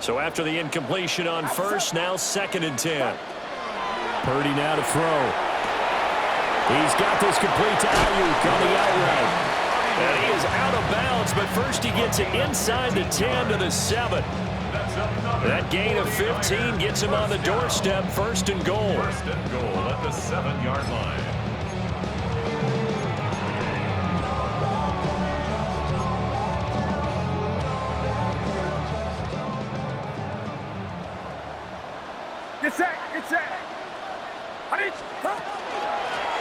So after the incompletion on first, now 2nd and 10. Purdy now to throw. He's got this complete to Ayuk on the outright. And he is out of bounds, but first he gets it inside the 10 to the 7. That gain of 15 gets him on the doorstep, 1st and goal. 1st and goal at the 7-yard line. Get set, get set.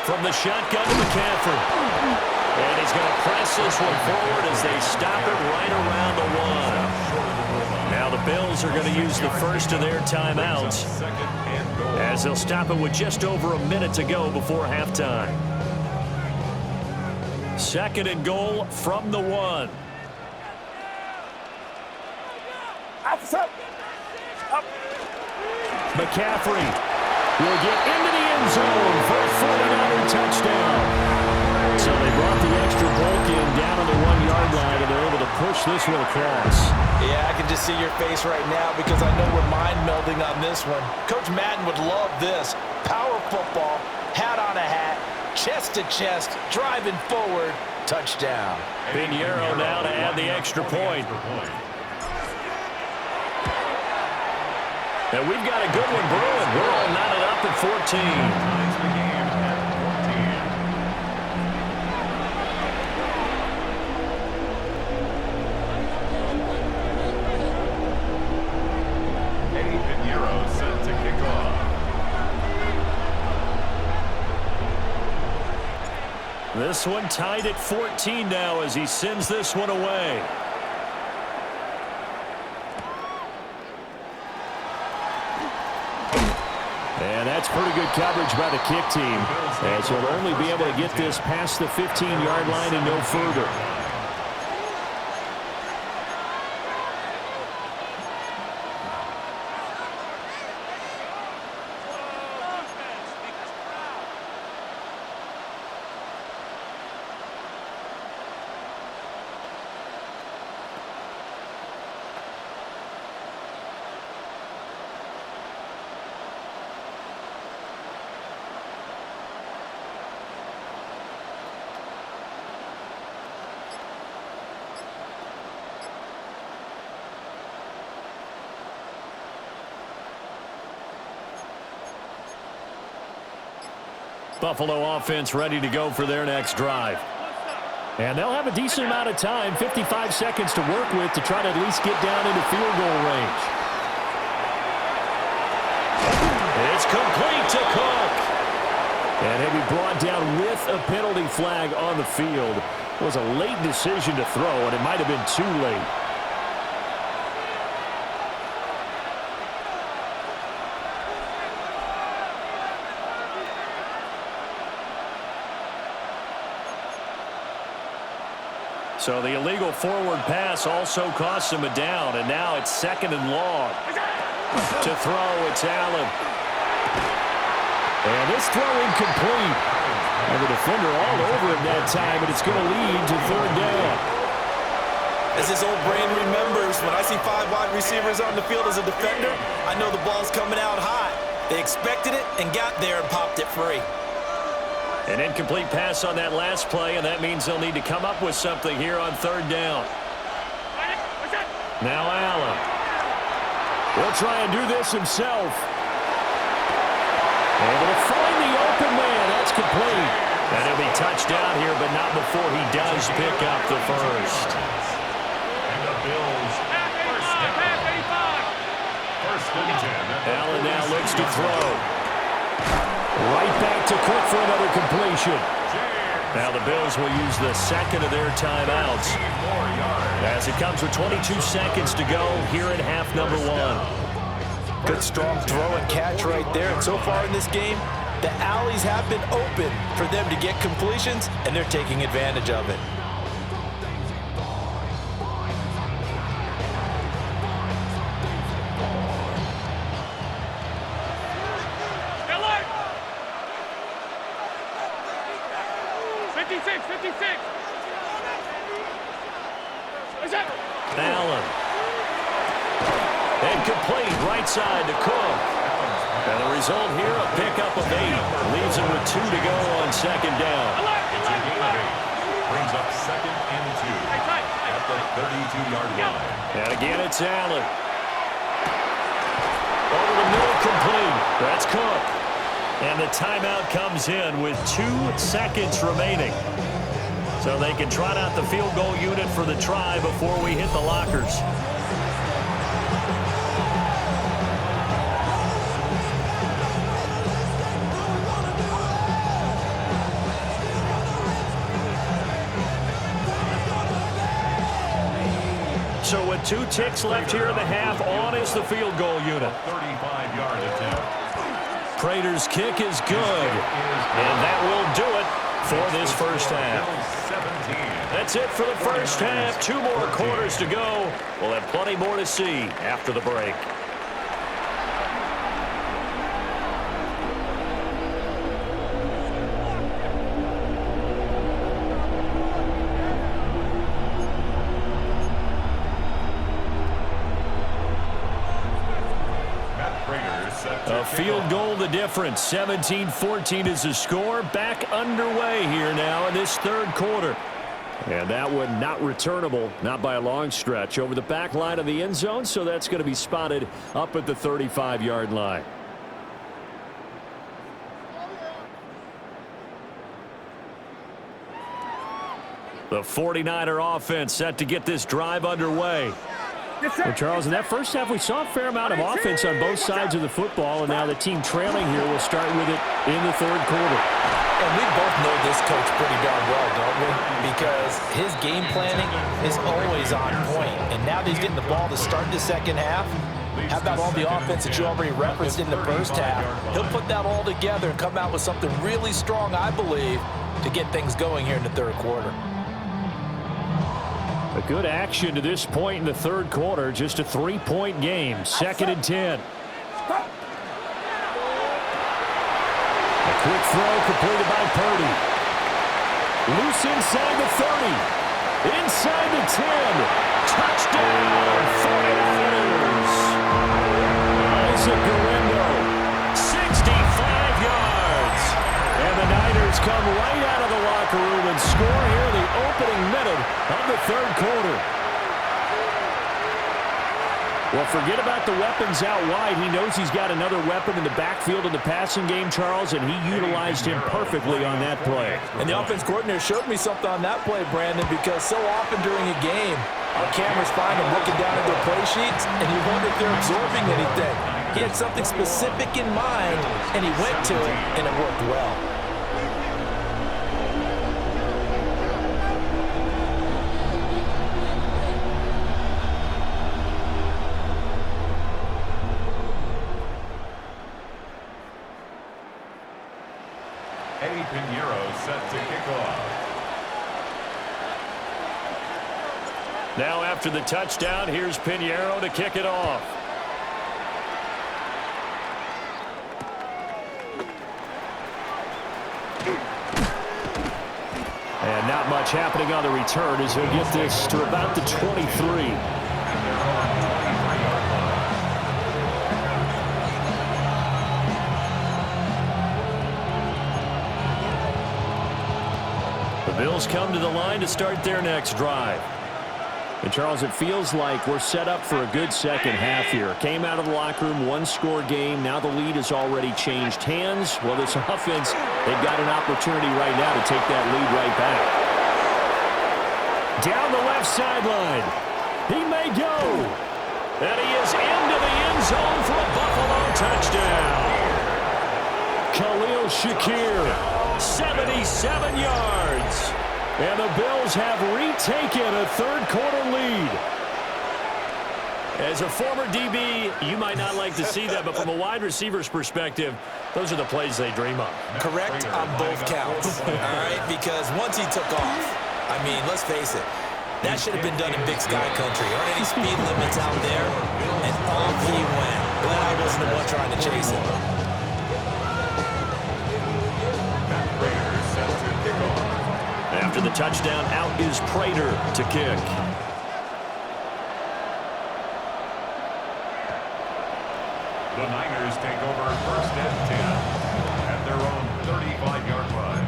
From the shotgun to McCaffrey. And he's going to press this one forward as they stop it right around the 1. Now the Bills are going to use the first of their timeouts as they'll stop it with just over a minute to go before halftime. 2nd and goal from the 1. McCaffrey will get into the end zone for a 49er touchdown. So they brought the extra bulk in down on the 1-yard line, and they're able to push this one across. Yeah, I can just see your face right now because I know we're mind-melding on this one. Coach Madden would love this. Power football, hat on a hat, chest to chest, driving forward, touchdown. Pinheiro now to add the extra point. And we've got a good one brewing. We're all knotted up at 14. This one tied at 14 now as he sends this one away. And that's pretty good coverage by the kick team, as he'll only be able to get this past the 15-yard line and no further. Buffalo offense ready to go for their next drive. And they'll have a decent amount of time, 55 seconds to work with to try to at least get down into field goal range. It's complete to Cook. And he'll be brought down with a penalty flag on the field. It was a late decision to throw, and it might have been too late. So the illegal forward pass also costs him a down, and now it's 2nd and long. To throw, it's Allen. And this throw incomplete. And the defender all over him that time, and it's going to lead to 3rd down. As his old brain remembers, when I see 5 wide receivers on the field as a defender, I know the ball's coming out hot. They expected it and got there and popped it free. An incomplete pass on that last play, and that means they'll need to come up with something here on 3rd down. Now Allen. He'll try and do this himself. Able to find the open man. That's complete. And he'll be touched down here, but not before he does pick up the first. And the Bills, first and 10. Allen now looks to throw. Right back to Cook for another completion. Now the Bills will use the 2nd of their timeouts as it comes with 22 seconds to go here in half number 1. Good strong throw and catch right there. And so far in this game, the alleys have been open for them to get completions, and they're taking advantage of it. Allen. And Incomplete, right side to Cook. And the result here, a pickup of 8. Leaves him with 2 to go on second down. It's a gain of 8. Brings up 2nd and 2 at the 32-yard line. And again, it's Allen. Over the middle, complete. That's Cook. And the timeout comes in with 2 seconds remaining. So they can trot out the field goal unit for the try before we hit the lockers. So with 2 ticks left here in the half, on is the field goal unit. 35-yard attempt. Prater's kick is good. And that will do it for this first half. That's it for the first half. 2 more quarters to go. We'll have plenty more to see after the break. A field goal the difference. 17-14 is the score. Back underway here now in this third quarter. And that one not returnable, not by a long stretch, over the back line of the end zone, so that's going to be spotted up at the 35-yard line. The 49er offense set to get this drive underway. Well, Charles, in that first half, we saw a fair amount of offense on both sides of the football, and now the team trailing here will start with it in the third quarter. And we both know this coach pretty darn well, don't we? Because his game planning is always on point. And now that he's getting the ball to start the second half, how about all the offense that you already referenced in the first half? He'll put that all together and come out with something really strong, I believe, to get things going here in the third quarter. A good action to this point in the third quarter. Just a 3-point game. 2nd and 10. A quick throw completed by Purdy. Loose inside the 30. Inside the 10. Touchdown, 49ers. Isaac Guerrero, 65 yards. And the Niners come right out of the locker room and score here in the opening minute of the third quarter. Well, forget about the weapons out wide. He knows he's got another weapon in the backfield in the passing game, Charles, and he utilized him perfectly on that play. And the offense coordinator showed me something on that play, Brandon, because so often during a game, our cameras find him looking down at their play sheets, and you wonder if they're absorbing anything. He had something specific in mind, and he went to it, and it worked well. Set to kick off. Now after the touchdown, here's Pinheiro to kick it off. And not much happening on the return as he'll get this to about the 23. The Bills come to the line to start their next drive. And, Charles, it feels like we're set up for a good second half here. Came out of the locker room, 1-score game. Now the lead has already changed hands. Well, this offense, they've got an opportunity right now to take that lead right back. Down the left sideline. He may go. And he is into the end zone for a Buffalo touchdown. Khalil Shakir. 77 yards. And the Bills have retaken a third-quarter lead. As a former DB, you might not like to see that, but from a wide receiver's perspective, those are the plays they dream of. Correct on both counts, all right? Because once he took off, I mean, let's face it, that should have been done in Big Sky Country. Aren't any speed limits out there? And off he went. Glad I wasn't the one trying to chase him. After the touchdown, out is Prater to kick. The Niners take over 1st and 10 at their own 35-yard line.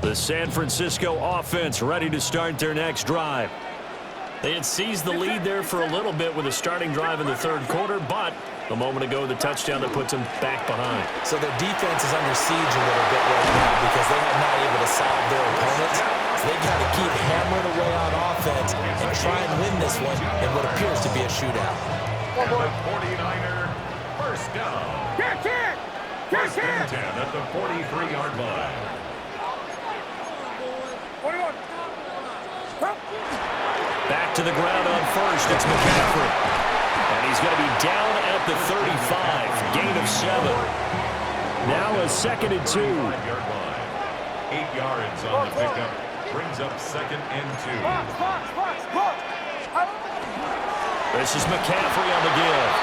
The San Francisco offense ready to start their next drive. They had seized the lead there for a little bit with a starting drive in the 3rd quarter, but a moment ago, the touchdown that puts them back behind. So their defense is under siege a little bit right now because they have not able to solve their opponents. So they got to keep hammering away on offense and try and win this one in what appears to be a shootout. And the 49er first down. First and 10 at the 43-yard line. 41. Back to the ground on first. It's McCaffrey. And he's going to be down at the 35. Gain of 7. Now a 2nd and 2. 5-yard line. 8 yards on the pickup. Brings up 2nd and 2. This is McCaffrey on the give.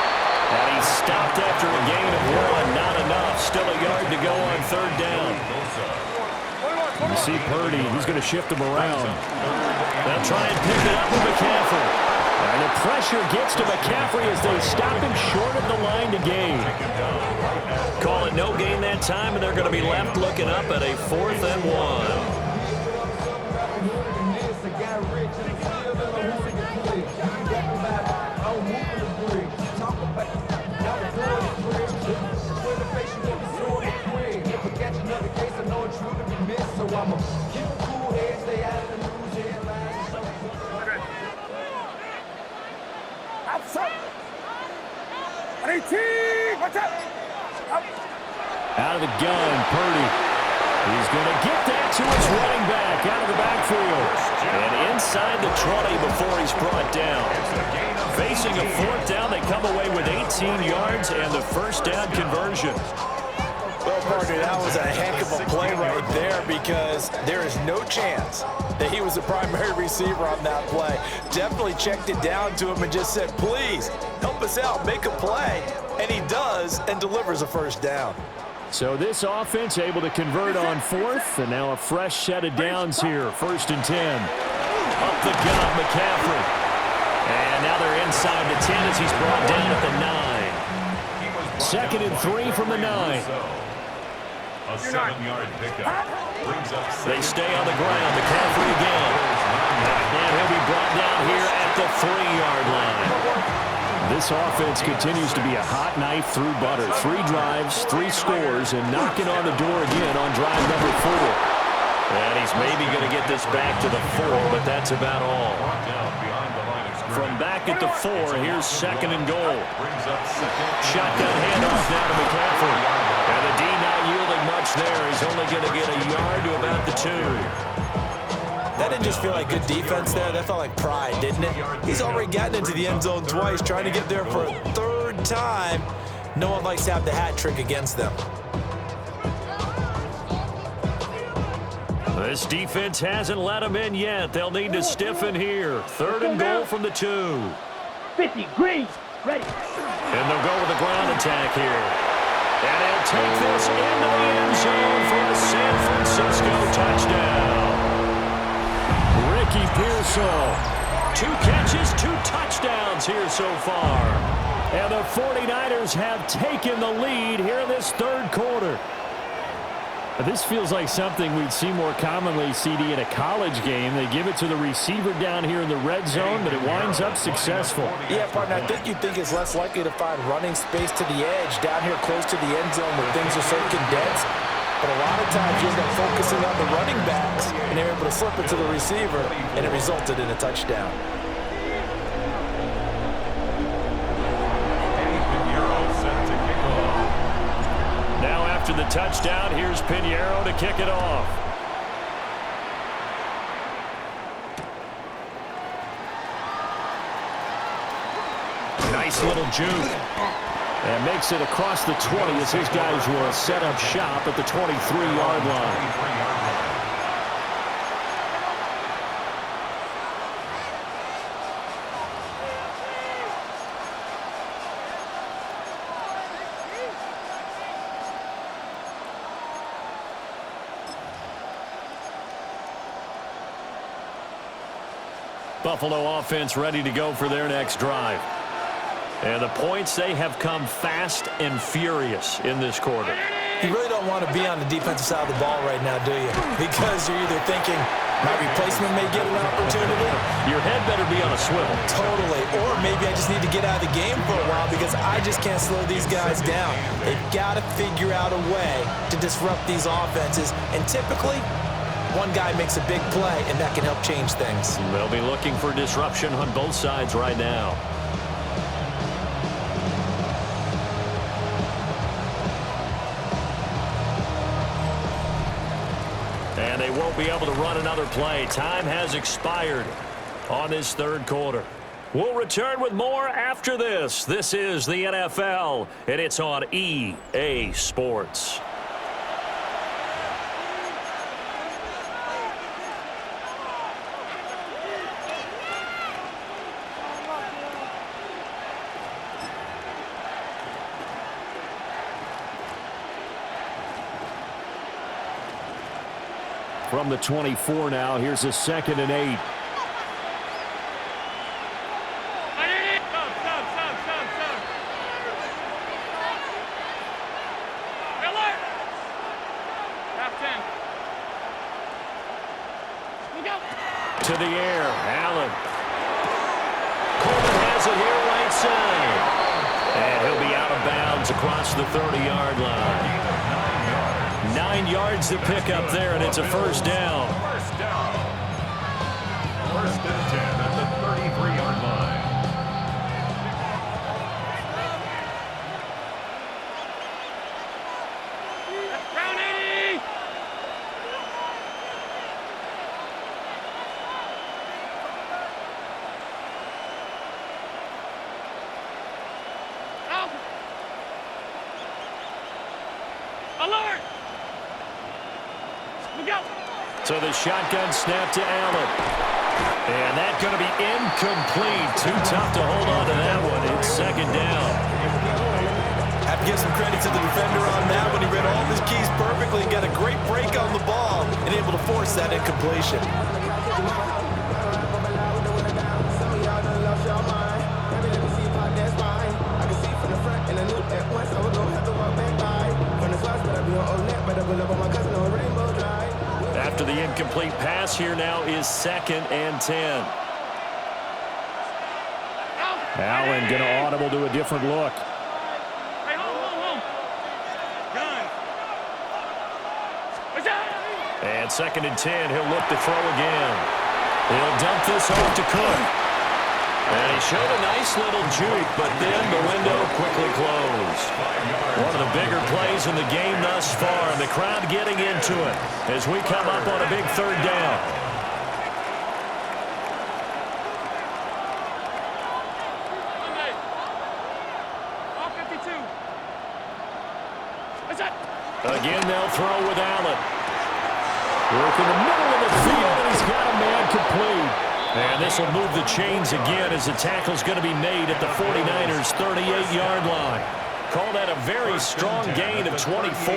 And he's stopped after a gain of 1. Not enough. Still a yard to go on 3rd down. You see Purdy. He's going to shift him around. They'll try and pick it up with McCaffrey. And the pressure gets to McCaffrey as they stop him short of the line to gain. Call it no gain that time, and they're going to be left looking up at a 4th and 1. Out of the gun, Purdy. He's going to get that to his running back out of the backfield. And inside the 20 before he's brought down. Facing a 4th down, they come away with 18 yards and the 1st down conversion. Well, partner, that was a heck of a play right there because there is no chance that he was the primary receiver on that play. Definitely checked it down to him and just said, please, help us out, make a play. And he does and delivers a 1st down. So this offense able to convert on 4th, and now a fresh set of downs here. 1st and 10. Up the gut, McCaffrey. And now they're inside the 10 as he's brought down at the 9. 2nd and 3 from the 9. A 7-yard pickup. Brings up They stay on the ground. McCaffrey again. And he'll be brought down here at the 3-yard line. This offense continues to be a hot knife through butter. 3 drives, 3 scores, and knocking on the door again on drive number 4. And he's maybe going to get this back to the 4, but that's about all. From back at the 4, here's 2nd and goal. Shotgun handoff now to McCaffrey. And the D not yielding much there. He's only going to get a yard to about the 2. That didn't just feel like good defense there. That felt like pride, didn't it? He's already gotten into the end zone twice, trying to get there for a 3rd time. No one likes to have the hat trick against them. This defense hasn't let them in yet. They'll need to stiffen here. 3rd and goal from the 2. 50, green, ready. And they'll go with a ground attack here. And he'll take this into the end zone for a San Francisco touchdown. Ricky Pearsall. 2 catches, 2 touchdowns here so far. And the 49ers have taken the lead here in this 3rd quarter. This feels like something we'd see more commonly, CD, in a college game. They give it to the receiver down here in the red zone, but it winds up successful. Yeah, partner, I think you think it's less likely to find running space to the edge down here close to the end zone where things are so condensed. But a lot of times you end up focusing on the running backs, and they're able to slip it to the receiver, and it resulted in a touchdown. Now after the touchdown, here's Pinheiro to kick it off. Nice little juke. And makes it across the 20 as his guys will set up shop at the 23-yard line. Buffalo offense ready to go for their next drive. And the points, they have come fast and furious in this quarter. You really don't want to be on the defensive side of the ball right now, do you? Because you're either thinking, my replacement may get an opportunity. Your head better be on a swivel. Totally. Or maybe I just need to get out of the game for a while because I just can't slow these guys down. They've got to figure out a way to disrupt these offenses. And typically, one guy makes a big play, and that can help change things. They'll be looking for disruption on both sides right now. And they won't be able to run another play. Time has expired on this third quarter. We'll return with more after this. This is the NFL, and it's on EA Sports. From the 24 now, here's a 2nd and 8. To the air, Allen. Coleman has it here right side. And he'll be out of bounds across the 30-yard line. 9 yards to pick up there, and it's a first down. First down. 1st and 10 at the 33-yard line. Round 80! Out! Alert! So the shotgun snap to Allen. And that's going to be incomplete. Too tough to hold on to that one. It's 2nd down. Have to give some credit to the defender on that when he read all of his keys perfectly and got a great break on the ball and able to force that incompletion. After the incomplete pass, here now is 2nd and 10. Allen going to audible to a different look. Hey, hold. Gun. And 2nd and 10, he'll look to throw again. He'll dump this off to Cook. And he showed a nice little juke, but then the window quickly closed. One of the bigger plays in the game thus far, and the crowd getting into it as we come up on a big 3rd down. All 52. Again, they'll throw with Allen. Work in the middle of the field, and he's got a man complete. And this will move the chains again as the tackle's going to be made at the 49ers' 38-yard line. Call that a very strong gain of 24.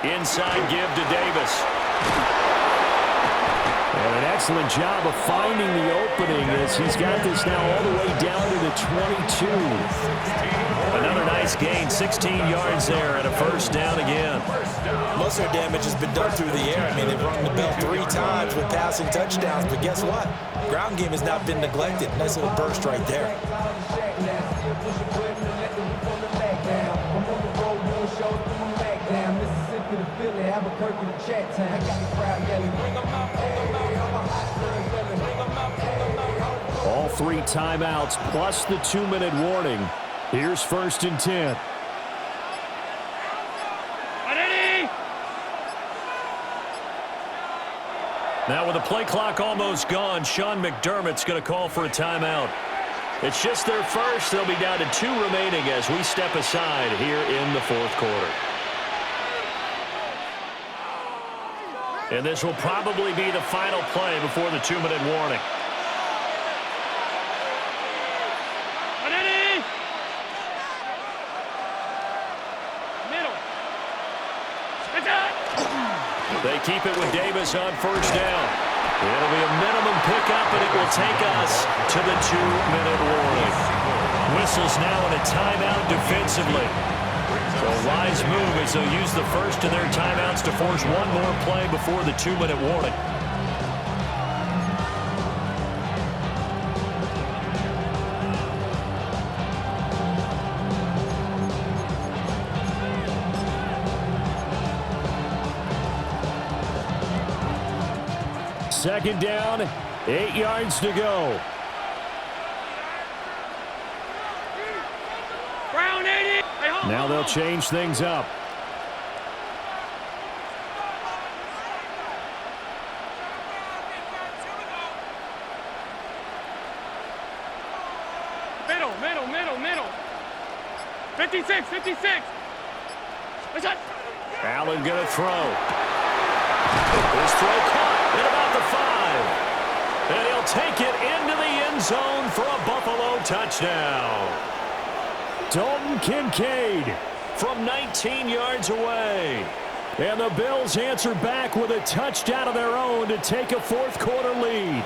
Inside give to Davis. And an excellent job of finding the opening as he's got this now all the way down to the 22. Another nice gain, 16 yards there and a first down again. Most of their damage has been done through the air. I mean, they've rung the bell 3 times with passing touchdowns, but guess what? Ground game has not been neglected. Nice little burst right there. All 3 timeouts plus the 2-minute warning. Here's 1st and 10. Now with the play clock almost gone, Sean McDermott's going to call for a timeout. It's just their first. They'll be down to 2 remaining as we step aside here in the fourth quarter. And this will probably be the final play before the 2-minute warning. They keep it with Davis on first down. It'll be a minimum pickup, and it will take us to the 2-minute warning. Whistles now in a timeout defensively. So a wise move as they'll use the first of their timeouts to force one more play before the 2-minute warning. Second down, 8 yards to go. Brown 80. Now they'll change things up. Middle. 56. Allen going to throw. His throw caught at about the 5. And he'll take it into the end zone for a Buffalo touchdown. Dalton Kincaid from 19 yards away. And the Bills answer back with a touchdown of their own to take a fourth quarter lead.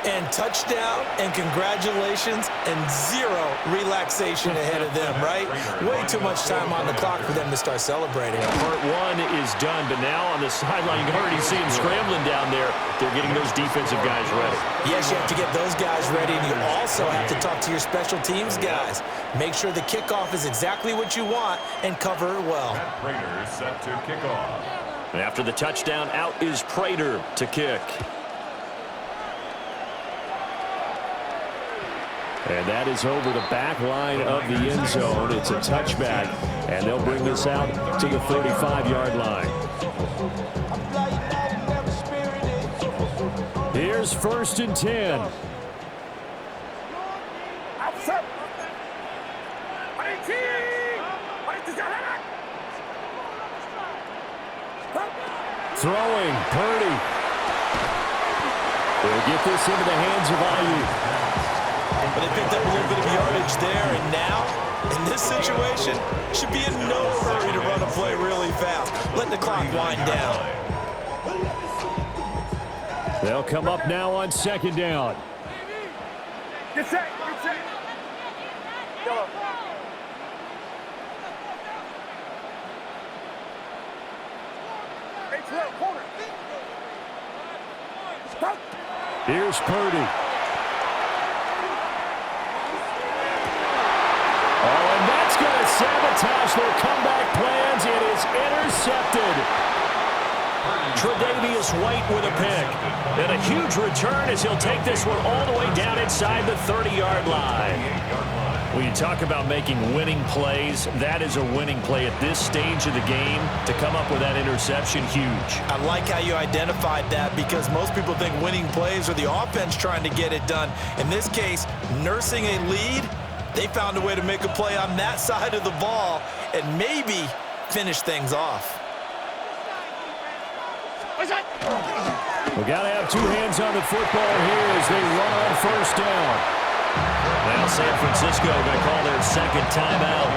And touchdown and congratulations and zero relaxation ahead of them, right? Way too much time on the clock for them to start celebrating. Part 1 is done, but now on the sideline, you can already see them scrambling down there. They're getting those defensive guys ready. Yes, you have to get those guys ready, and you also have to talk to your special teams guys. Make sure the kickoff is exactly what you want and cover it well. Raiders set to kick off. And after the touchdown, out is Prater to kick. And that is over the back line of the end zone. It's a touchback, and they'll bring this out to the 35-yard line. Here's 1st and 10. Throwing, Purdy. They'll get this into the hands of Ayuk. But they picked up a little bit of yardage there, and now, in this situation, should be in no hurry to run a play really fast. Let the clock wind down. They'll come up now on 2nd down. Get set. Go. Here's Purdy. Sabotage their comeback plans. It is intercepted. Tre'Davious White with a pick. And a huge return as he'll take this one all the way down inside the 30-yard line. When you talk about making winning plays, that is a winning play at this stage of the game. To come up with that interception, huge. I like how you identified that because most people think winning plays are the offense trying to get it done. In this case, nursing a lead, they found a way to make a play on that side of the ball and maybe finish things off. We got to have 2 hands on the football here as they run on 1st down. Now San Francisco going to call their 2nd timeout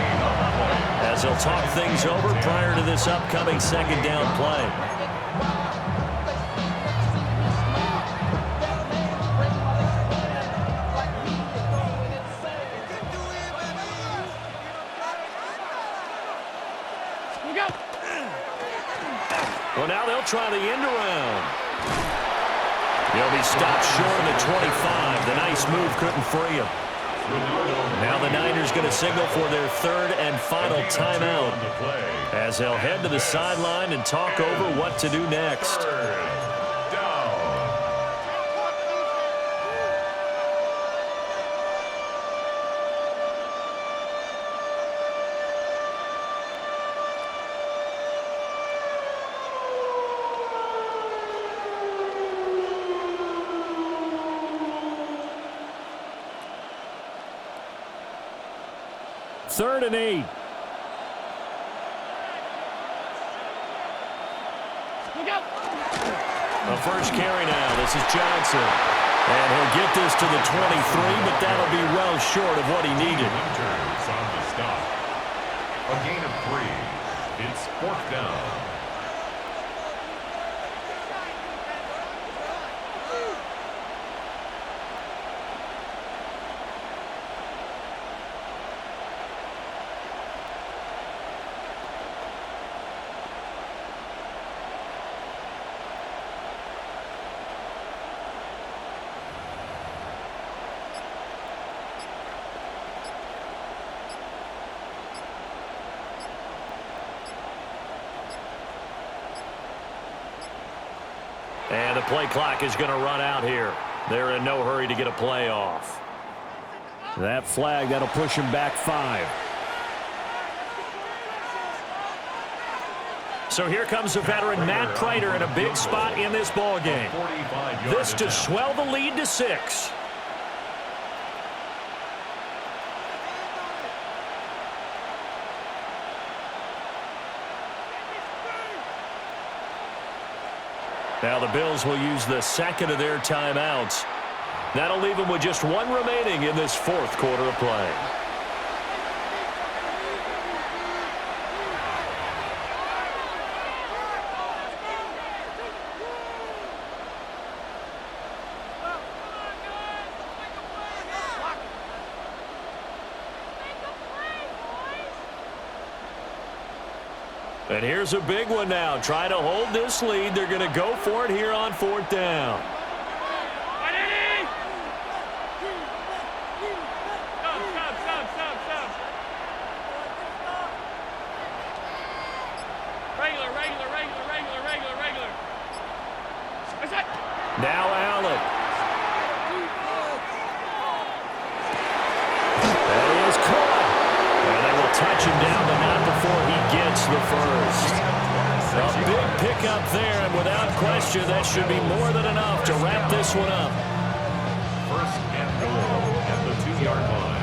as they'll talk things over prior to this upcoming 2nd down play. Well, now they'll try the end around. He'll be stopped short of the 25. The nice move couldn't free him. Now the Niners going to signal for their 3rd and final timeout as they'll head to the sideline and talk over what to do next. 3rd and 8. The first carry now. This is Johnson. And he'll get this to the 23, but that'll be well short of what he needed. Winters on the stop. A gain of 3. It's 4th down. And the play clock is going to run out here. They're in no hurry to get a play off. That flag, that'll push him back 5. So here comes the veteran Matt Prater in a big spot in this ball game. This to swell the lead to 6. Now the Bills will use the second of their timeouts. That'll leave them with just 1 remaining in this 4th quarter of play. And here's a big one now. Trying to hold this lead. They're going to go for it here on 4th down. Regular. Now Allen. That is caught. And they will touch him down, but not before he gets the first. A big pickup there, and without question, that should be more than enough to wrap this one up. 1st and goal at the 2-yard line.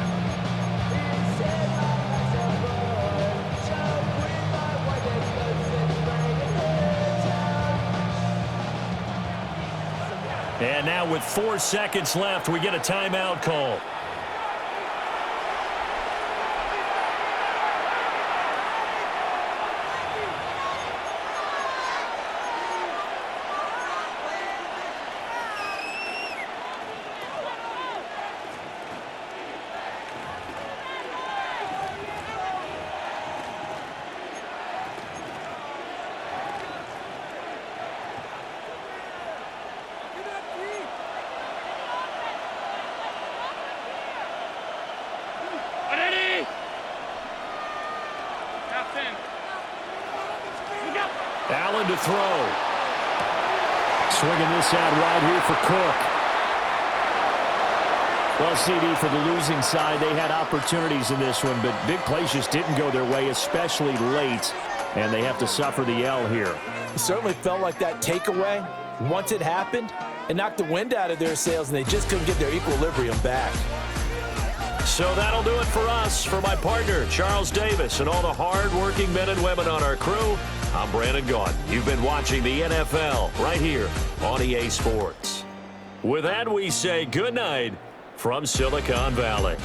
And now with 4 seconds left, we get a timeout call. Allen to throw. Swinging this out right here for Cook. Well, CD, for the losing side, they had opportunities in this one, but big plays just didn't go their way, especially late, and they have to suffer the L here. It certainly felt like that takeaway, once it happened, it knocked the wind out of their sails, and they just couldn't get their equilibrium back. So that'll do it for us. For my partner, Charles Davis, and all the hard-working men and women on our crew, I'm Brandon Gaudin. You've been watching the NFL right here on EA Sports. With that, we say good night from Silicon Valley.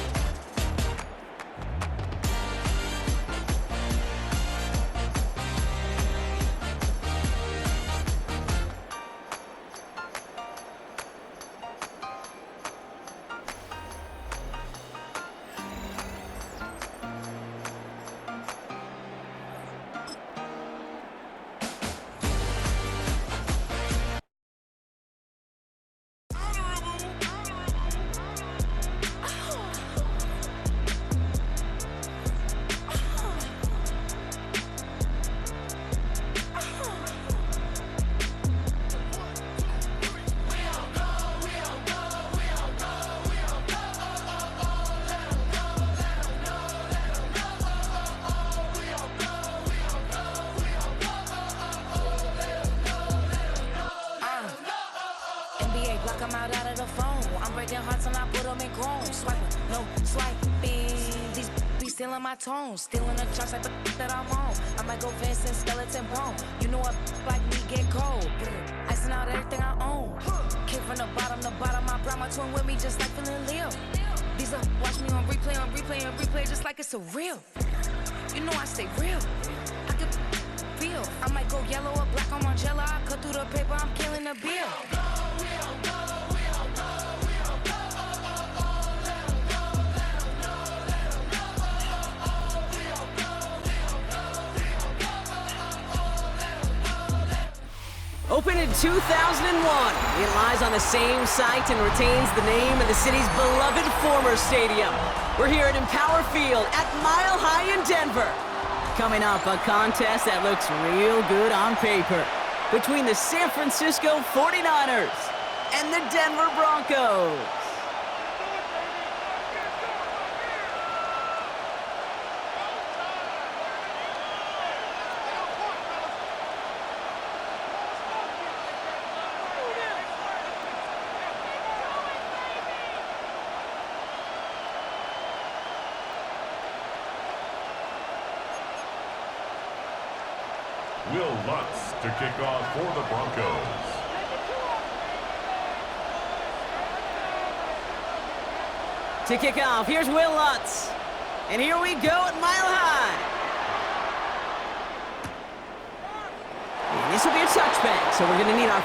stealing my tone, stealing the chunks like the that I'm on. I might go Vincent, skeleton bone. You know what like me get cold. Icing out everything I own. Kick from the bottom to bottom. I brought my twin with me just like feeling Leo. These up, watch me on replay, just like it's a real. You know I stay real. I can feel. I might go yellow or black on Margiela. I cut through the paper, I'm killing the bill. Opened in 2001, it lies on the same site and retains the name of the city's beloved former stadium. We're here at Empower Field at Mile High in Denver. Coming up, a contest that looks real good on paper between the San Francisco 49ers and the Denver Broncos. Will Lutz to kick off for the Broncos. To kick off, here's Will Lutz. And here we go at Mile High. And this will be a touchback, so we're going to need our...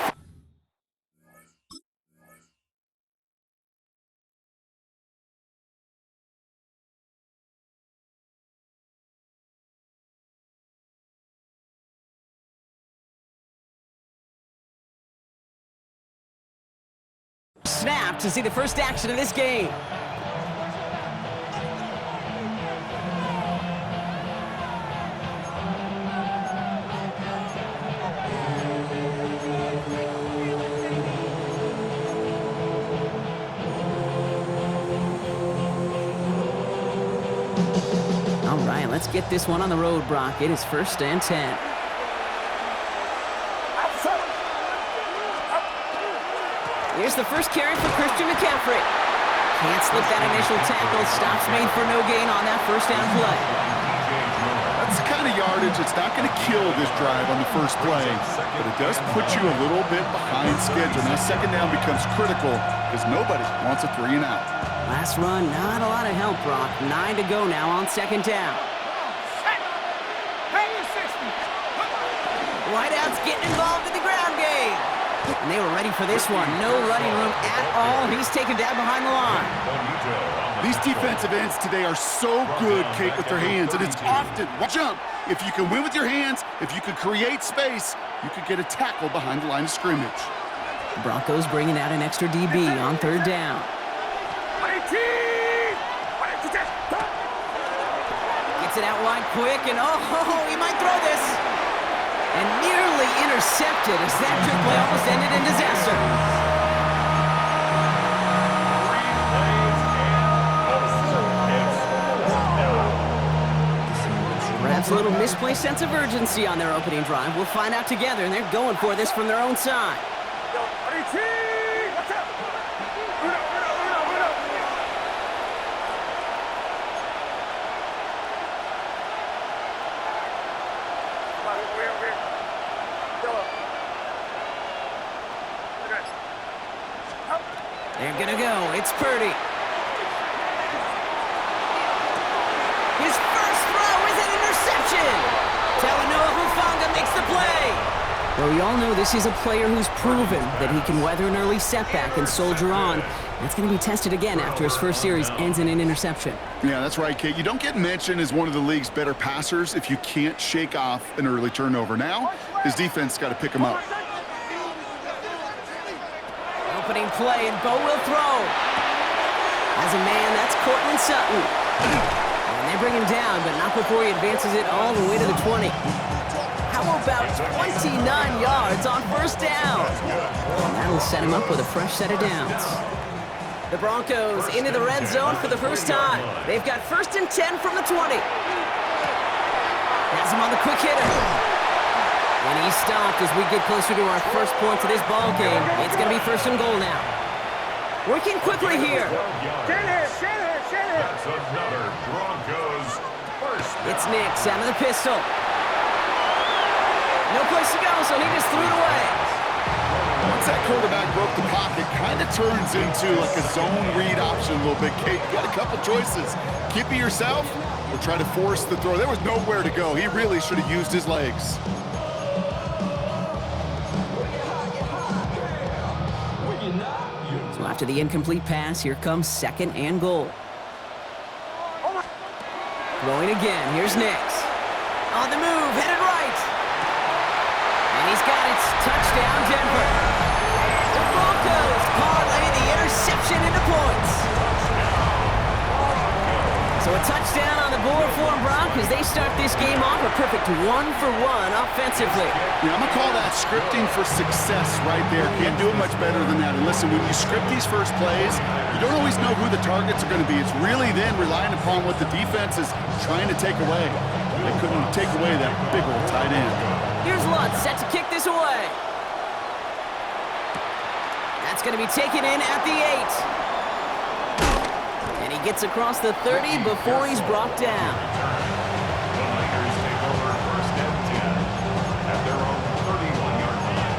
snap to see the first action of this game. All right, let's get this one on the road, Brock. It is 1st and 10. Here's the first carry for Christian McCaffrey. Can't slip that initial tackle. Stops made for no gain on that first down play. That's the kind of yardage that's not going to kill this drive on the first play, but it does put you a little bit behind schedule. Now second down becomes critical because nobody wants a 3 and out. Last run, not a lot of help, Brock. 9 to go now on second down. Wideouts getting involved in the ground game. And they were ready for this one. No running room at all. He's taken down behind the line. These defensive ends today are so good, Kate, with their hands, and it's often jump. If you can win with your hands, if you can create space, you could get a tackle behind the line of scrimmage. The Broncos bringing out an extra DB on third down. Gets it out wide quick, and oh, he might throw this. And nearly intercepted as that trick play almost ended in disaster. Perhaps a little misplaced sense of urgency on their opening drive. We'll find out together, and they're going for this from their own side. They're gonna go. It's Purdy. His first throw is an interception. Talanoa Hufanga makes the play. Well, we all know this is a player who's proven that he can weather an early setback and soldier on. That's going to be tested again after his first series ends in an interception. Yeah, that's right, Kate. You don't get mentioned as one of the league's better passers if you can't shake off an early turnover. Now, his defense got to pick him up. Opening play, and Bo will throw. As a man, that's Cortland Sutton. And they bring him down, but not before he advances it all the way to the 20. How about 29 yards on first down? And that'll set him up with a fresh set of downs. The Broncos into the red zone for the first time. They've got 1st and 10 from the 20. Has him on the quick hitter. And he's stopped as we get closer to our first points of this ball game. It's going to be 1st and goal now. Working quickly here. That's another Broncos first down. It's Nix out of the pistol. No place to go, so he just threw it away. Once that quarterback broke the pocket, kind of turns into like a zone read option a little bit. Kate, you got a couple choices. Keep it yourself or try to force the throw. There was nowhere to go. He really should have used his legs. So after the incomplete pass, here comes 2nd and goal. Throwing again. Here's Nix. On the move, headed right. And he's got it. Touchdown, Denver. The Broncos parlay the interception into points. So a touchdown on the board for them, Brock, as they start this game off a perfect 1-for-1 offensively. Yeah, I'm going to call that scripting for success right there. Can't do it much better than that. And listen, when you script these first plays, you don't always know who the targets are going to be. It's really then relying upon what the defense is trying to take away. They couldn't take away that big old tight end. Here's Lutz set to kick this away. That's going to be taken in at the 8. And he gets across the 30 before he's brought down. The Niners take over first and 10 at their own 31-yard line.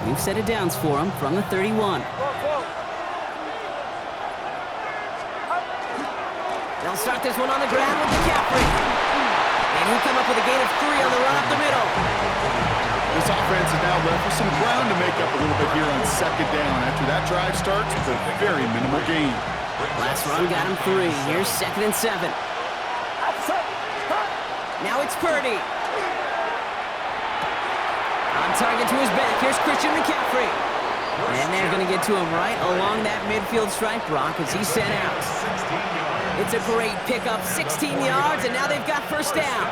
New set of downs for him from the 31. They'll start this one on the ground with McCaffrey. And he'll come up with a gain of 3 on the run up the middle. This offense is now left with some ground to make up a little bit here on 2nd down. After that drive starts with a very minimal gain. Last run got him 3. Here's 2nd and 7. Now it's Purdy. On target to his back. Here's Christian McCaffrey. And they're going to get to him right along that midfield stripe, Brock, as he's sent out. It's a great pickup, 16 yards, and now they've got first down.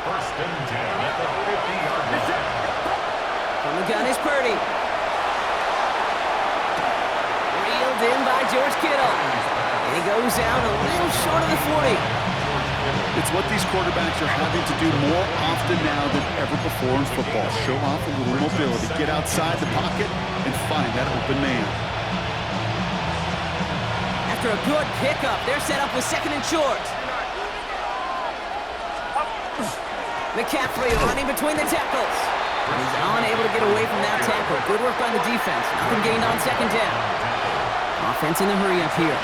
First and 10 at the 50-yard line. From the gun is Purdy. Reeled in by George Kittle. And he goes out a little short of the 40. It's what these quarterbacks are having to do more often now than ever before in football. Show off a little mobility. Get outside the pocket and find that open man. After a good pickup, they're set up with 2nd and short. McCaffrey running between the tackles. He's unable to get away from that tackle. Good work by the defense. Nothing gained on 2nd down. Offense in the hurry up here.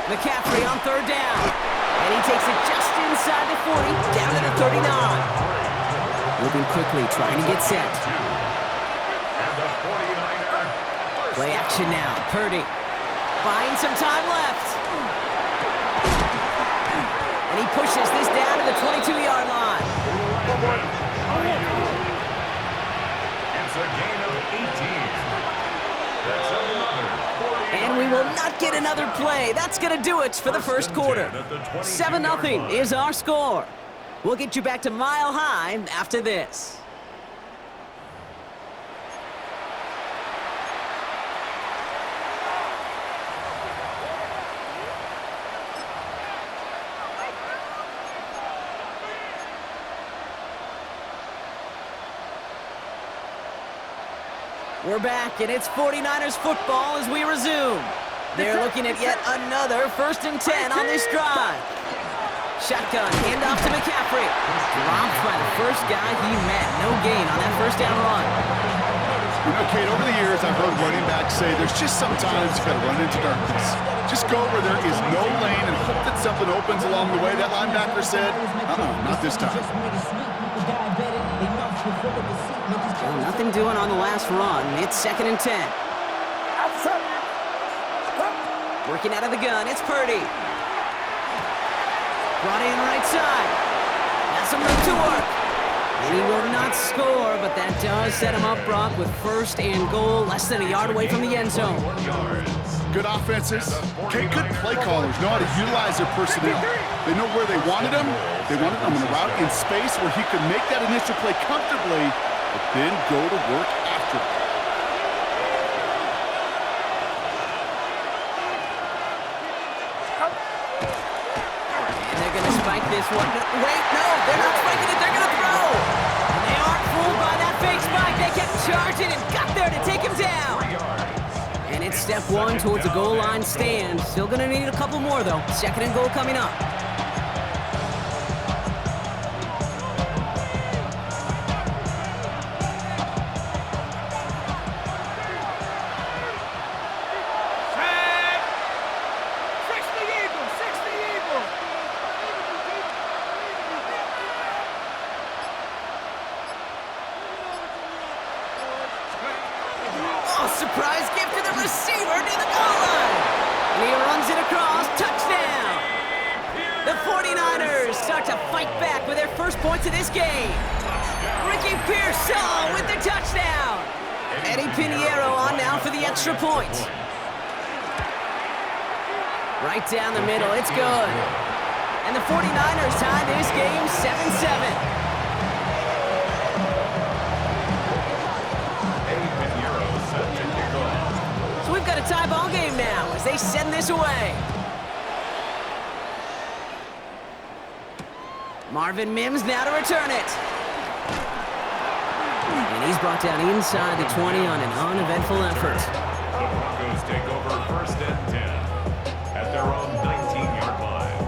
McCaffrey on 3rd down. And he takes it just inside the 40, down to the 39. Moving quickly, trying to get set. Play action now. Purdy buying some time left. And he pushes this down to the 22-yard line. It's a gain of 18. That's another 40. And we will not get another play. That's going to do it for the first quarter. 7-0 is our score. We'll get you back to Mile High after this. We're back, and it's 49ers football as we resume. They're looking at yet another 1st and 10 on this drive. Shotgun, handoff to McCaffrey. Dropped by the first guy he met. No gain on that first down run. You know, Kate, over the years, I've heard running backs say there's just sometimes you got to run into darkness. Just go where there is no lane and hope that something opens along the way. That linebacker said, not this time. Well, nothing doing on the last run. It's 2nd and 10. Working out of the gun, it's Purdy. Brought in right side. Has some room to work. And he will not score, but that does set him up, Brock, with 1st and goal, less than a yard away from the end zone. Good offenses. Okay, good play callers know how to utilize their personnel. They know where they wanted him. They wanted him in a route in space where he could make that initial play comfortably but then go to work after it. And they're going to spike this one. Wait, no, they're not spiking it. They're going to throw. And they aren't fooled by that fake spike. They kept charging and got there to take him down. And it's step one towards a goal line stand. Still going to need a couple more, though. Second and goal coming up. Surprise gift to the receiver near the goal line. And he runs it across. Touchdown. The 49ers start to fight back with their first points of this game. Ricky Pearsall with the touchdown. Eddie Pinheiro on now for the extra point. Right down the middle. It's good. And the 49ers tie this game 7-7. We've got a tie ball game now as they send this away. Marvin Mims now to return it. And he's brought down inside the 20 on an uneventful effort. The Broncos take over first and 10 at their own 19-yard line.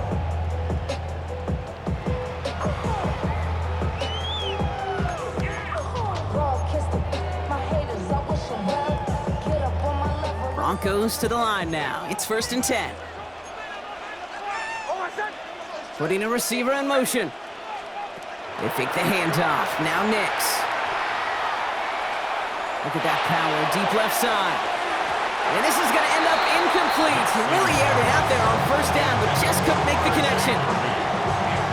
Broncos to the line now. It's first and 10. Putting a receiver in motion. They fake the handoff. Now Nix. Look at that power. Deep left side. And this is going to end up incomplete. He really aired it out there on first down, but just couldn't make the connection.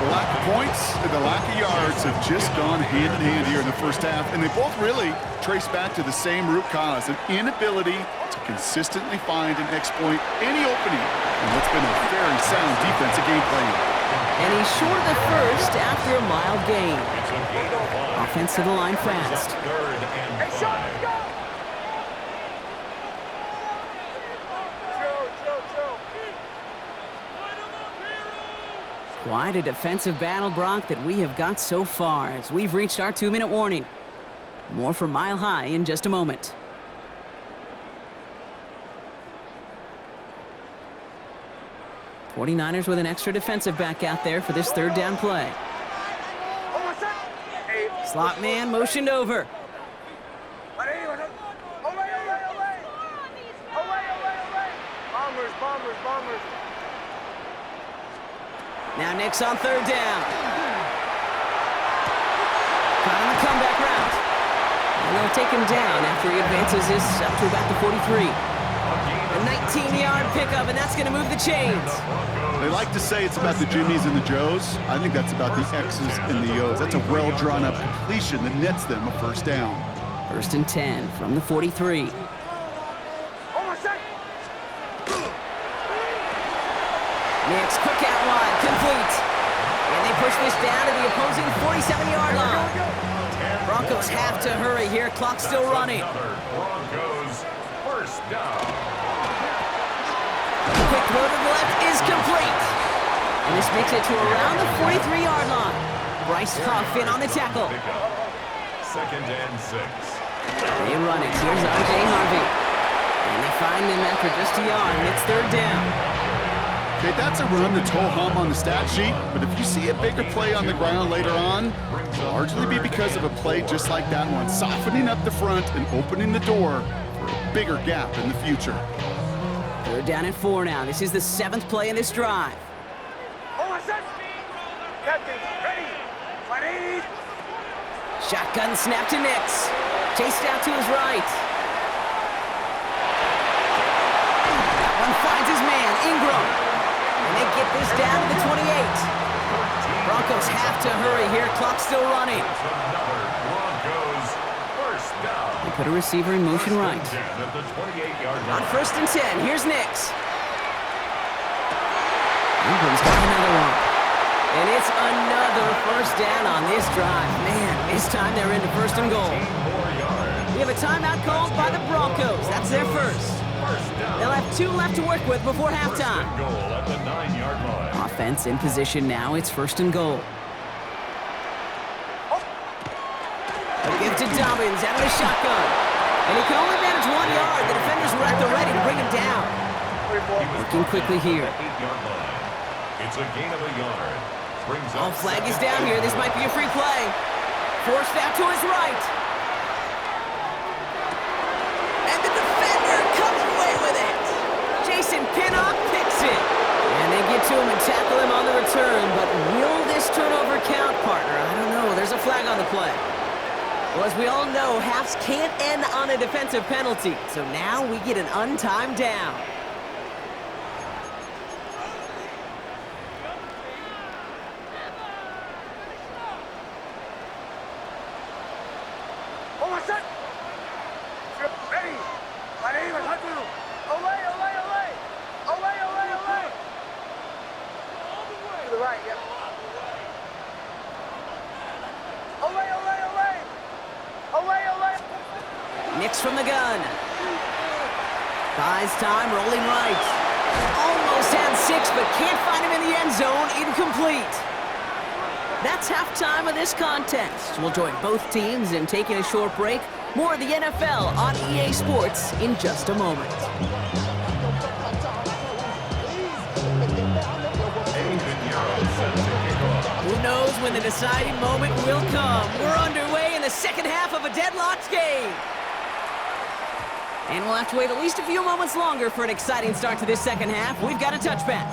The lack of points and the lack of yards have just gone hand in hand here in the first half, and they both really trace back to the same root cause, an inability to consistently find and exploit any opening in what's been a very sound defensive game plan. And he's short of the first after a mild gain. Offense to the line fast. Third and 5. Quite a defensive battle, Brock, that we have got so far as we've reached our 2-minute warning. More from Mile High in just a moment. '49ers with an extra defensive back out there for this third down play. Slot man motioned over. Bombers. Now Nix on third down. Caught on the comeback route. And they'll take him down after he advances this up to about the 43. A 19-yard pickup, and that's going to move the chains. They like to say it's about the Jimmies and the Joes. I think that's about the X's and the O's. That's a well-drawn-up completion that nets them a first down. First and 10 from the 43. Nix, quick out wide, complete. And they push this down to the opposing 47-yard line. Broncos have to hurry here. Clock's still running. Broncos first down. Quick throw to the left is complete. And this makes it to around the 43-yard line. Bryce Huff in on the tackle. Second and 6. They run it. Here's R.J. Harvey. And they find him after just a yard, and it's third down. Okay, that's a run that's ho-hum on the stat sheet, but if you see a bigger play on the ground later on, it'll largely be because of a play just like that one, softening up the front and opening the door for a bigger gap in the future. They're down at 4 now. This is the 7th play in this drive. Shotgun snap to Nix. Chased out to his right. That one finds his man, Ingram. And they get this down to the 28. Broncos have to hurry here. Clock's still running. Broncos first down. They put a receiver in motion right. At the 28-yard line. On first and 10, here's Nix. Ingram's got another one. And it's another first down on this drive. Man, this time they're into first and goal. We have a timeout called by the Broncos. That's their first. They'll have 2 left to work with before halftime. Goal at the 9-yard line. Offense in position now. It's first and goal. A give to Dobbins out of the shotgun. And he can only manage 1 yard. The defenders were at the ready to bring him down. Working quickly here. 8-yard line. It's a gain of a yard. Brings Oh, up flag is down here. This might be a free play. Forced out to his right. And the defender comes away with it. Jason Pinnock picks it. And they get to him and tackle him on the return. But will this turnover count, partner? I don't know. There's a flag on the play. Well, as we all know, halves can't end on a defensive penalty. So now we get an untimed down. Nix from the gun. Buys time, rolling right. Almost had 6, but can't find him in the end zone. Incomplete. That's halftime of this contest. We'll join both teams in taking a short break. More of the NFL on EA Sports in just a moment. Who knows when the deciding moment will come? We're underway in the second half of a deadlocked game. And we'll have to wait at least a few moments longer for an exciting start to this second half. We've got a touchback.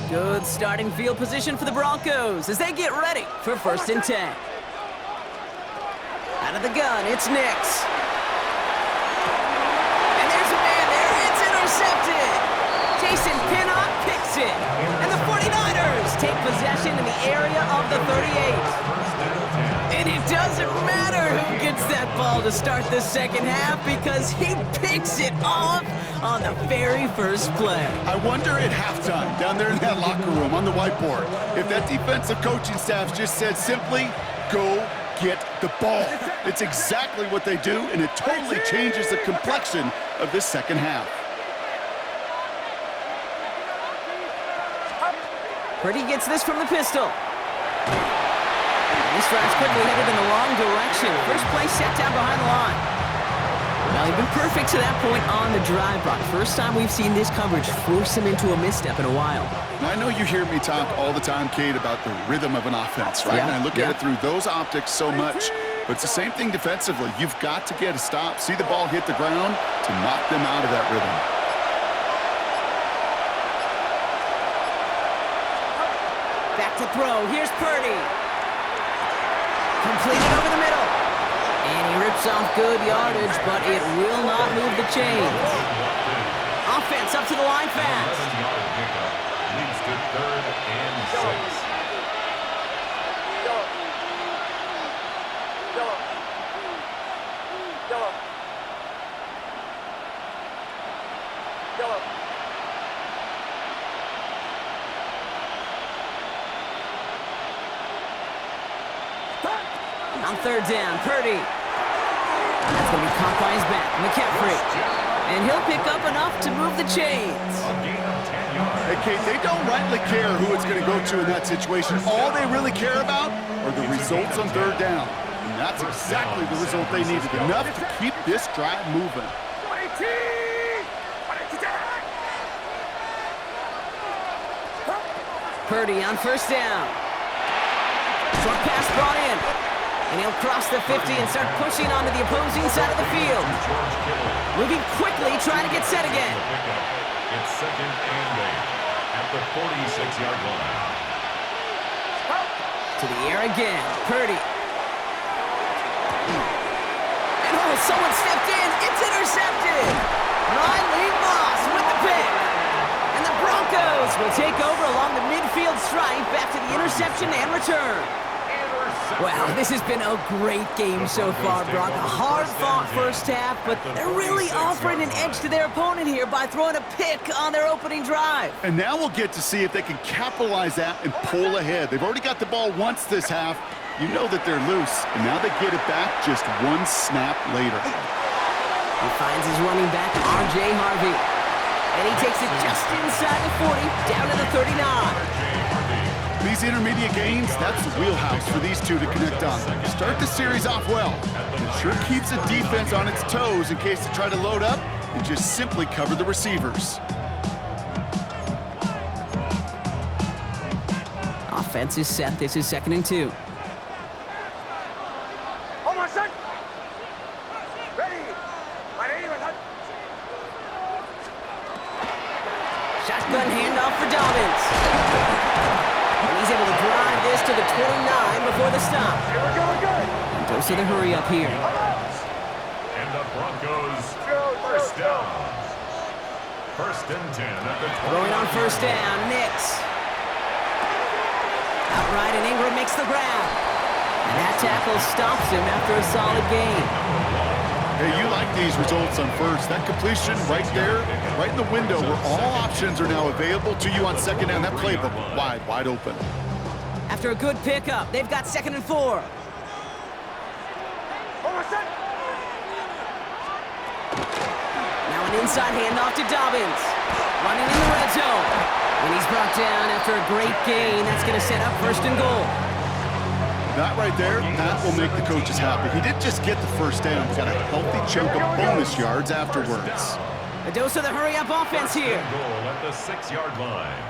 Good starting field position for the Broncos as they get ready for first and 10. Out of the gun, it's Nix. Intercepted. Jason Pinnock picks it. And the 49ers take possession in the area of the 38. And it doesn't matter who gets that ball to start the second half because he picks it off on the very first play. I wonder at halftime, down there in that locker room on the whiteboard, if that defensive coaching staff just said simply, go get the ball. It's exactly what they do, and it totally changes the complexion of this second half. Purdy gets this from the pistol. This drive's quickly headed in the wrong direction. First play set down behind the line. Well, he's been perfect to that point on the drive, Brock. First time we've seen this coverage force him into a misstep in a while. Now, I know you hear me talk all the time, Kate, about the rhythm of an offense, right? Yeah, and I look at it through those optics so much. But it's the same thing defensively. You've got to get a stop, see the ball hit the ground to knock them out of that rhythm. Back to throw. Here's Purdy. Completed over the middle. And he rips off good yardage, but it will not move the chains. Offense up to the line fast. 11-yard pickup. Leads to 3rd and 6. On 3rd down, Purdy. That's going to be caught by his back, McCaffrey. And he'll pick up enough to move the chains. A gain of 10 yards. Hey, Kate, they don't rightly care who it's going to go to in that situation. All they really care about are the results on 3rd down. And that's exactly the result they needed, enough to keep this drive moving. Purdy on 1st down. Short pass brought in. And he'll cross the 50 and start pushing onto the opposing side of the field. Moving quickly, trying to get set again. It's 2nd and 8 at the 46-yard line. To the air again, Purdy. And oh, someone stepped in. It's intercepted. Riley Moss with the pick. And the Broncos will take over along the midfield stripe after the interception and return. Well, this has been a great game so far, Brock. A hard-fought first half, but they're really offering an edge to their opponent here by throwing a pick on their opening drive. And now we'll get to see if they can capitalize that and pull ahead. They've already got the ball once this half. You know that they're loose, and now they get it back just one snap later. He finds his running back, R.J. Harvey. And he takes it just inside the 40, down to the 39. These intermediate gains, that's the wheelhouse for these two to connect on. Start the series off well. It sure keeps the defense on its toes in case they try to load up and just simply cover the receivers. Offense is set. This is 2nd and 2. Hold on, son. Ready. My name is... Shotgun handoff for Dobbins. And he's able to drive this to the 29 before the stop. Here we go, we're good. And goes to the hurry up here. And the Broncos, first down. 1st and 10 at the 20. Throwing on first down, Nix. Outright, and Ingram makes the grab. And that tackle stops him after a solid gain. Hey, you like these results on first. That completion right there, right in the window where all options are now available to you on 2nd down. That playbook wide open. After a good pickup, they've got 2nd and 4. Hold on, son. Now an inside handoff to Dobbins. Running in the red zone. And he's brought down after a great gain. That's going to set up 1st and goal. That right there, that will make the coaches happy. He didn't just get the first down. He got a healthy chunk of bonus yards afterwards. A dose of the hurry-up offense here. Goal at the 6-yard line.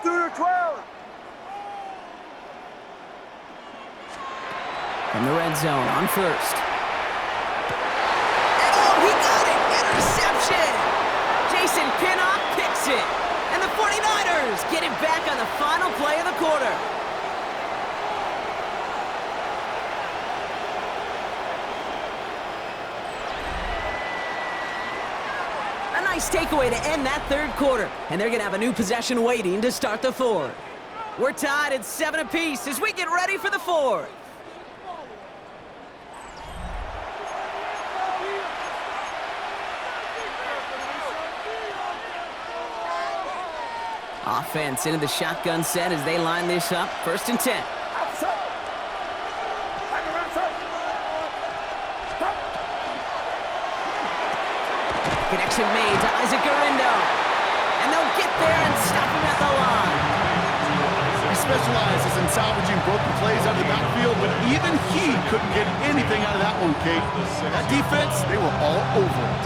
Through 12. From the red zone on first. And oh, he got it! Interception! Jason Pinnock picks it. And the 49ers get it back on the final play of the quarter. Nice takeaway to end that 3rd quarter. And they're going to have a new possession waiting to start the 4th. We're tied at 7 apiece as we get ready for the 4th. Offense into the shotgun set as they line this up. 1st and 10. Connection made to Isaac Garindo. And they'll get there and stop him at the line. He specializes in salvaging broken plays out of the backfield, but even he couldn't get anything out of that one, Kate. That defense, they were all over it.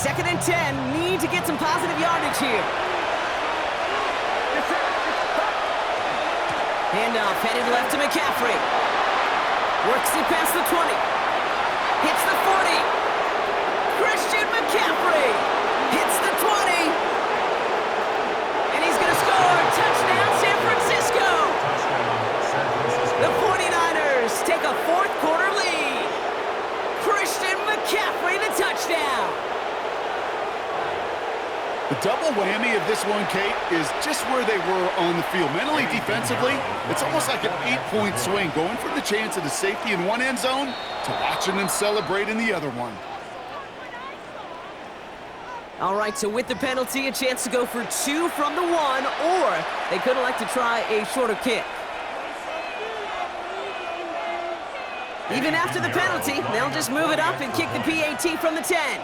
2nd and 10, need to get some positive yardage here. Handoff headed left to McCaffrey. Works it past the 20. Hits the 40. Christian McCaffrey hits the 20. And he's going to score. Touchdown, San Francisco. The 49ers take a 4th quarter lead. Christian McCaffrey, the touchdown. The double whammy of this one, Kate, is just where they were on the field. Mentally, defensively, it's almost like an 8-point swing, going from the chance of the safety in one end zone to watching them celebrate in the other one. All right, so with the penalty, a chance to go for 2 from the 1, or they could elect to try a shorter kick. Even after the penalty, they'll just move it up and kick the PAT from the 10.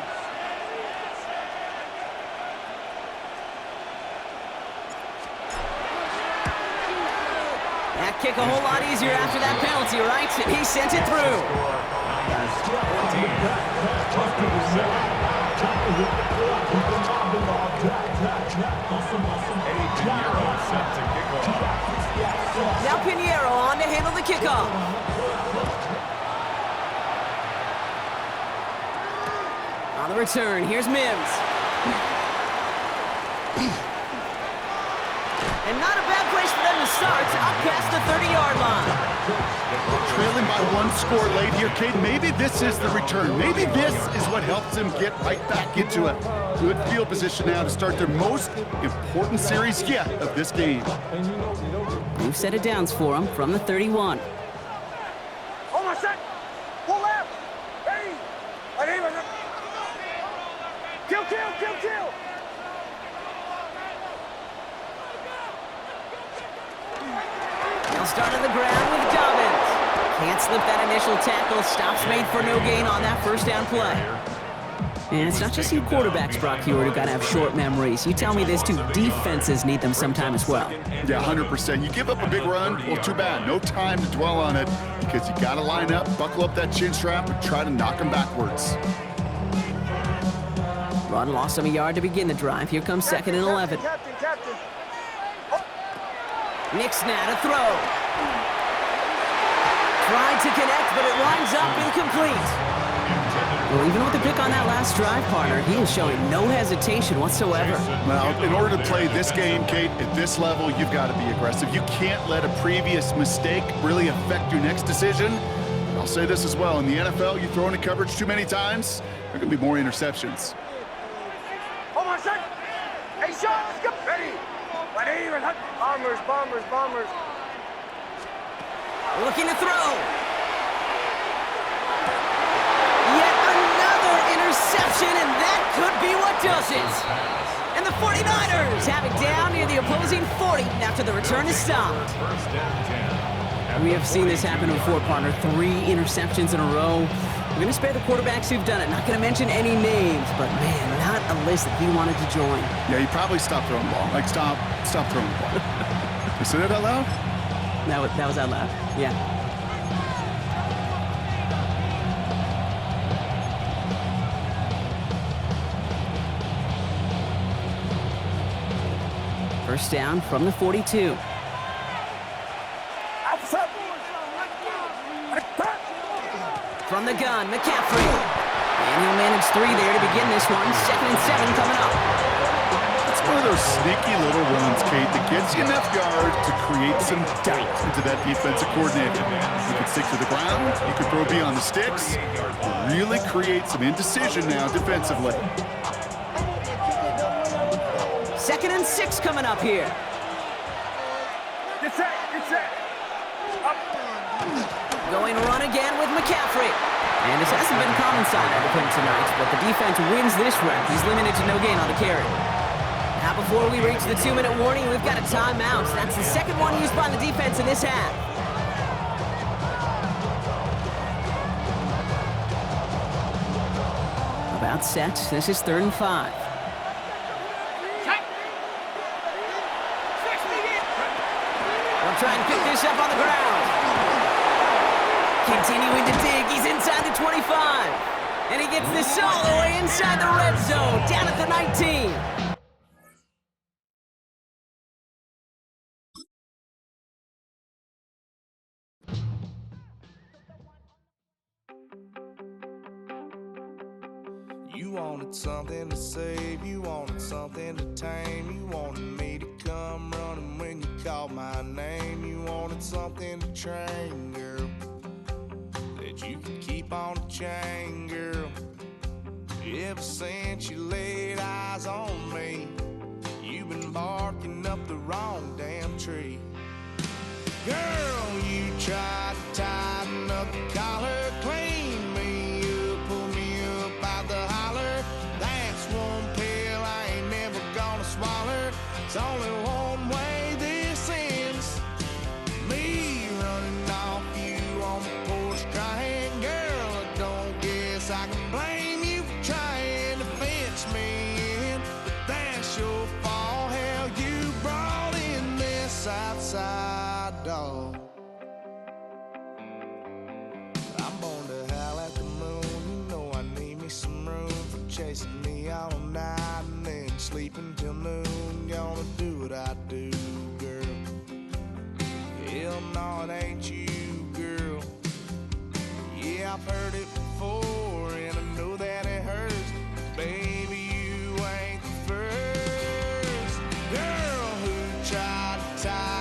That kick a whole lot easier after that penalty, right? He sent it through. Now Pinheiro on to handle the kickoff. On the return, here's Mims. And not a bad place for them to start, up past the 30-yard line. Trailing by one score late here, Cade. Maybe this is the return. Maybe this is what helps them get right back into a good field position now to start their most important series yet of this game. New set of downs for them from the 31. Hold on a sec. Pull left. Ready. My name is... Kill. They'll start on the ground with Dobbins. Can't slip that initial tackle. Stops made for no gain on that first down play. And it's not just you quarterbacks, Brock Hewitt, who got to have short memories. You tell me this too, defenses need them sometime as well. Yeah, 100%. You give up a big run, well, too bad. No time to dwell on it because you got to line up, buckle up that chin strap, and try to knock them backwards. Run lost him a yard to begin the drive. Here comes second and 11. Captain. Nixon to throw. Tried to connect, but it winds up incomplete. Well, even with the pick on that last drive, partner, he is showing no hesitation whatsoever. Well, in order to play this game, Kate, at this level, you've got to be aggressive. You can't let a previous mistake really affect your next decision. I'll say this as well. In the NFL, you throw into coverage too many times, there are going to be more interceptions. Hold on a sec. Hey, Sean, let's go. Ready. My name is... Bombers. Looking to throw. Yet another interception, and that could be what does it. And the 49ers have it down near the opposing 40 after the return is stopped. We have seen this happen before, partner. 3 interceptions in a row. We're going to spare the quarterbacks who've done it. Not going to mention any names, but man, not a list that he wanted to join. Yeah, he probably stopped throwing the ball. Like, stop throwing the ball. You said it out loud? That was out loud, yeah. First down from the 42. From the gun, McCaffrey. And he'll manage 3 there to begin this one. 2nd and 7 coming up. It's one of those sneaky little runs, Kate, that gets you enough yards to create some doubt into that defensive coordinator. You can stick to the ground, you can throw beyond the sticks, really create some indecision now defensively. 2nd and 6 coming up here. Get set. Up. Going run again with McCaffrey. And this hasn't been common-sided of him tonight, but the defense wins this rep. He's limited to no gain on the carry. Now before we reach the 2-minute warning, we've got a timeout. That's the second one used by the defense in this half. About set. This is 3rd and 5. We'll try and pick this up on the ground. Continuing to dig, he's inside the 25. And he gets this all the way inside the red zone, down at the 19. You wanted something to save, you wanted something to tame, you wanted me to come running when you called my name, you wanted something to train, girl, that you could keep on the chain, girl. Ever since you laid eyes on me, you've been barking up the wrong damn tree. Girl, you tried to tighten up the collar, clean me up, pull me up out the holler. That's one pill I ain't never gonna swallow. It's only one way this ends. Me running off you on the porch crying. Girl, I don't guess I can blame you for trying to fence me in, but that's your fault. Hell, you brought in this outside dog. I'm born to howl at the moon. You know I need me some room for chasing me all night and then sleeping till noon. Gonna do what I do, girl. Hell no, it ain't you, girl. Yeah, I've heard it before and I know that it hurts, but baby, you ain't the first girl who tried time.